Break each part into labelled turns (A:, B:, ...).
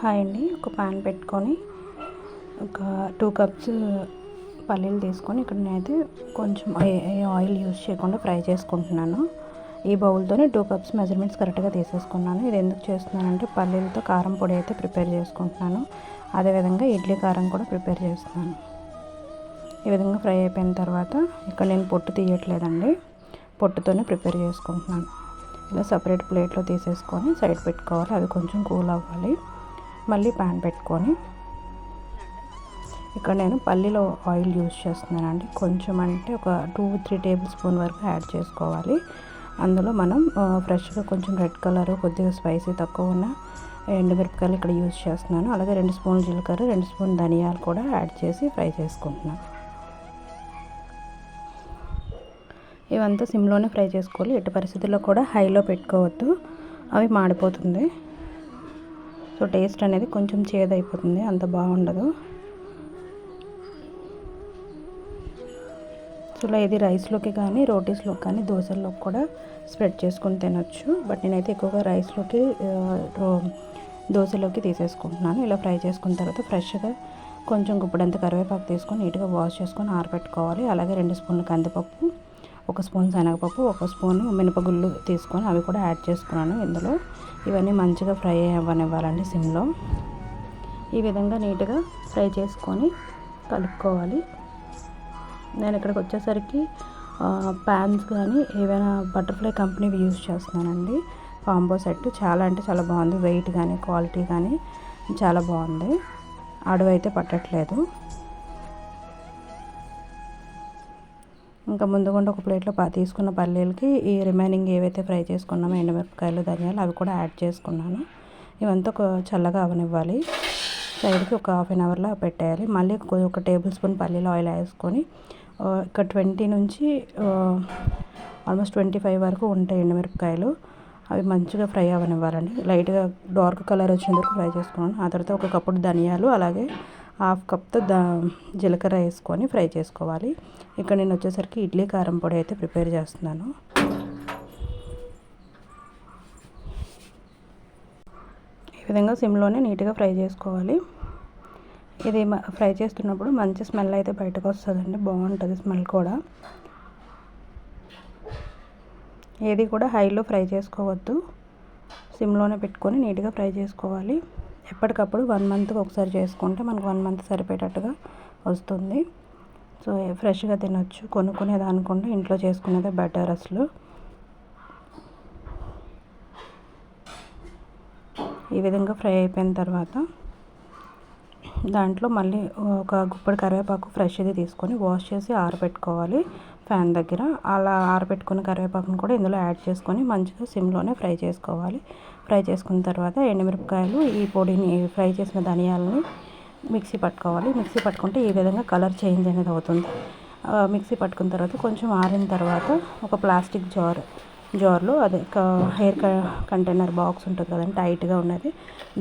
A: Hi అండి. ఒక pan పెట్టుకొని ఒక 2 కప్స్ పల్లీలు తీసుకొని ఇక్కడ నేనైతే కొంచెం ఆయిల్ యూజ్ చేయకుండా ఫ్రై చేసుకుంటున్నాను. ఈ బౌల్తోనే 2 కప్స్ మెజర్మెంట్స్ కరెక్ట్గా తీసేసుకున్నాను. ఇది ఎందుకు చేస్తున్నానంటే పల్లీలతో కారం పొడి అయితే ప్రిపేర్ చేసుకుంటున్నాను. అదేవిధంగా ఇడ్లీ కారం కూడా ప్రిపేర్ చేస్తున్నాను. ఈ విధంగా ఫ్రై అయిపోయిన తర్వాత ఇక్కడ నేను పొట్టు తీయట్లేదండి, పొట్టుతోనే ప్రిపేర్ చేసుకుంటున్నాను. ఇలా సపరేట్ ప్లేట్లో తీసేసుకొని సైడ్ పెట్టుకోవాలి. అది కొంచెం కూల్ అవ్వాలి. మళ్ళీ ప్యాన్ పెట్టుకొని ఇక్కడ నేను పల్లీలో ఆయిల్ యూజ్ చేస్తున్నానండి. కొంచెం అంటే ఒక 2-3 టేబుల్ స్పూన్ వరకు యాడ్ చేసుకోవాలి. అందులో మనం ఫ్రెష్గా కొంచెం రెడ్ కలర్, కొద్దిగా స్పైసీ తక్కువ ఉన్న ఎండుమిరపకాయలు ఇక్కడ యూజ్ చేస్తున్నాను. అలాగే 2 స్పూన్లు జీలకర్ర, 2 స్పూన్ ధనియాలు కూడా యాడ్ చేసి ఫ్రై చేసుకుంటున్నాను. ఇవంతా సిమ్లోనే ఫ్రై చేసుకోవాలి. ఎట్టి పరిస్థితుల్లో కూడా హైలో పెట్టుకోవద్దు, అవి మాడిపోతుంది. సో టేస్ట్ అనేది కొంచెం చేదైపోతుంది, అంత బాగుండదు. సో ఇది రైస్లోకి కానీ, రోటీస్లోకి కానీ, దోశల్లోకి కూడా స్ప్రెడ్ చేసుకొని తినొచ్చు. బట్ నేనైతే ఎక్కువగా రైస్లోకి, దోశలోకి తీసేసుకుంటున్నాను. ఇలా ఫ్రై చేసుకున్న తర్వాత ఫ్రెష్గా కొంచెం గుప్పడంత కరివేపాకు తీసుకొని నీట్గా వాష్ చేసుకొని ఆరబెట్టుకోవాలి. అలాగే 2 స్పూన్లు కందిపప్పు, 1 స్పూన్ శనగపప్పు, 1 స్పూన్ మినపగుళ్ళు తీసుకొని అవి కూడా యాడ్ చేసుకున్నాను ఇందులో. ఇవన్నీ మంచిగా ఫ్రై అవ్వనివ్వాలండి సిమ్లో. ఈ విధంగా నీట్గా ఫ్రై చేసుకొని కలుపుకోవాలి. నేను ఇక్కడికి వచ్చేసరికి ప్యాన్స్ కానీ ఏవైనా బటర్ఫ్లై కంపెనీవి యూజ్ చేస్తున్నానండి. కాంబో సెట్ చాలా అంటే చాలా బాగుంది. వెయిట్ కానీ క్వాలిటీ కానీ చాలా బాగుంది. అడువైతే పట్టట్లేదు. ఇంకా ముందుగా ఒక ప్లేట్లో తీసుకున్న పల్లీలకి ఈ రిమైనింగ్ ఏవైతే ఫ్రై చేసుకున్నామో ఎండుమిరపకాయలు, ధనియాలు అవి కూడా యాడ్ చేసుకున్నాను. ఇవంతా చల్లగా అవనివ్వాలి. సైడ్కి ఒక హాఫ్ అన్ అవర్లో పెట్టేయాలి. మళ్ళీ ఒక టేబుల్ స్పూన్ పల్లీలు ఆయిల్ వేసుకొని ఇక్కడ 20 నుంచి ఆల్మోస్ట్ 25 వరకు ఉంటాయి ఎండుమిరపకాయలు. అవి మంచిగా ఫ్రై అవనివ్వాలండి. లైట్గా డార్క్ కలర్ వచ్చేందుకు ఫ్రై చేసుకున్నాను. ఆ తర్వాత ఒక కప్పుడు ధనియాలు, అలాగే హాఫ్ కప్తో జీలకర్ర వేసుకొని ఫ్రై చేసుకోవాలి. ఇక్కడ నేను వచ్చేసరికి ఇడ్లీ కారం పొడి అయితే ప్రిపేర్ చేస్తున్నాను. ఈ విధంగా సిమ్లోనే నీట్గా ఫ్రై చేసుకోవాలి. ఇది ఫ్రై చేస్తున్నప్పుడు మంచి స్మెల్ అయితే బయటకు వస్తుందండి, బాగుంటుంది స్మెల్ కూడా. ఏది కూడా హైలో ఫ్రై చేసుకోవద్దు, సిమ్లోనే పెట్టుకొని నీట్గా ఫ్రై చేసుకోవాలి. ఎప్పటికప్పుడు 1 మంత్కి ఒకసారి చేసుకుంటే మనకు 1 మంత్ సరిపోయేటట్టుగా వస్తుంది. సో ఫ్రెష్గా తినొచ్చు, కొనుక్కునేది అనుకుంటే ఇంట్లో చేసుకునేదే బెటర్ అసలు. ఈ విధంగా ఫ్రై అయిపోయిన తర్వాత దాంట్లో మళ్ళీ ఒక గుప్పడి కరివేపాకు ఫ్రెష్ది తీసుకొని వాష్ చేసి ఆరబెట్టుకోవాలి ఫ్యాన్ దగ్గర. అలా ఆరబెట్టుకున్న కరివేపాకును కూడా ఇందులో యాడ్ చేసుకొని మంచిగా సిమ్లోనే ఫ్రై చేసుకోవాలి. ఫ్రై చేసుకున్న తర్వాత ఎండుమిరపకాయలు, ఈ పొడిని, ఫ్రై చేసిన ధనియాలని మిక్సీ పట్టుకోవాలి. మిక్సీ పట్టుకుంటే ఈ విధంగా కలర్ చేంజ్ అనేది అవుతుంది. మిక్సీ పట్టుకున్న తర్వాత కొంచెం ఆరిన తర్వాత ఒక ప్లాస్టిక్ జార్లో అదే హెయిర్ కంటైనర్ బాక్స్ ఉంటుంది కదండి, టైట్గా ఉన్నది,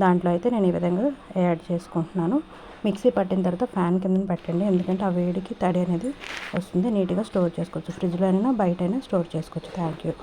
A: దాంట్లో అయితే నేను ఈ విధంగా యాడ్ చేసుకుంటున్నాను. మిక్సీ పట్టిన తర్వాత ఫ్యాన్ కింద పెట్టండి, ఎందుకంటే ఆ వేడికి తడి అనేది వస్తుంది. నీట్గా స్టోర్ చేసుకోవచ్చు, ఫ్రిడ్జ్లో అయినా బయట అయినా స్టోర్ చేసుకోవచ్చు. Thank you.